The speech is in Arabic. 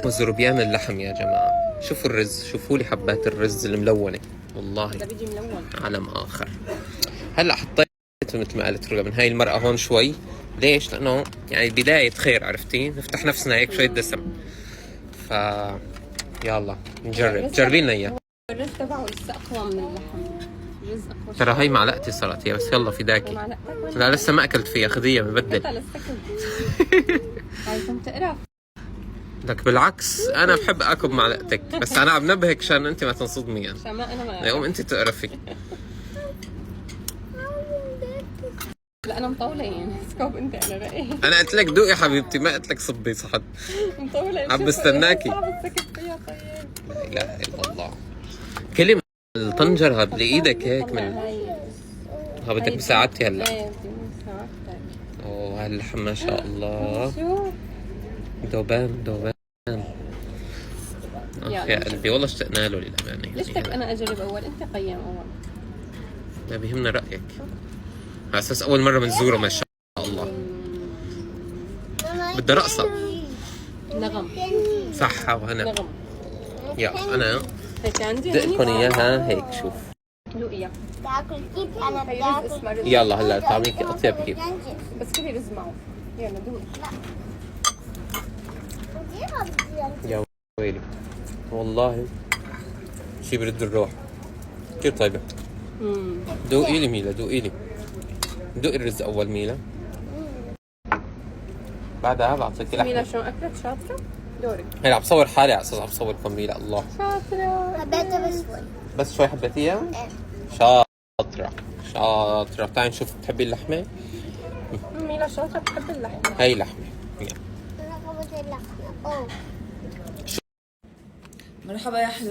وزربيان اللحم يا جماعة. شوفوا الرز، شوفوا لي حبات الرز الملونة والله ده بيجي ملون عالم آخر. هلا حطيت مثل ما قالت رغم من هاي المرأة هون شوي. ليش؟ لأنه يعني بداية خير، عرفتي؟ نفتح نفسنا هيك شوية دسم. ف يلا نجرب، جربي لنا إياه. الرز تبعه لسه اقوى من اللحم. الرز اقوى. ترى هاي معلقتي صارت يا بس يلا فداكي. لا لسه ما أكلت فيها، خذيها ببدل. انت لسه كنت عايزهم تقرف. لك بالعكس انا بحب اكل معلقتك، بس انا عم نبهك عشان انت ما تنصدمي يعني. عشان ما انا ما يوم انت تقرفي. لا انا مطوله يعني سكوب انت على رأيي. انا قلت لك دوقي حبيبتي، ما قلت لك صبي صحن. مطوله عم بستناكي. صعب تسكت فيها طيب. لا اله الا الله. كلمة الطنجر هاد بايدك هيك من ها بدك مساعدتي هلا. ايه بدي مساعدتك. اوه هاللحم ما شاء الله شو دوبان دوبان. يا قلبي والله اشتقنا له للامانه. ليش بدك انا اجرب اول؟ انت قيم اول. ما بيهمنا رايك، على اساس اول مره بنزوره ما شاء الله. بدها رقصه. نغم صحة وهنا. نغم. يا انا هيك عندي دقكم اياها هيك. شوف لؤيا تاكل كيف انا هي رز اسمها رز. يلا هلا طعميكي اطيب كيف. بس كلي رز معه. يلا دوق. يا ويلي والله شي برد الروح. كثير طيبة. دوقي لي ميلا، دوقي لي. دوقي الرز اول ميلا، بعدها بعطيك لحمة. ميلا شلون اكلت شاطرة؟ دورك. هلا عم بصور حالي على اساس عم بصوركم ميلا. الله شاطرة. حبيتها بس شوي. بس شوي حبيتيها؟ شاطرة شاطرة. تعالي نشوف بتحبي اللحمة؟ ميلا شاطرة بتحب اللحمة. هاي لحمة. انا قبضت اللحمة. اوه مرحبا يا حلو.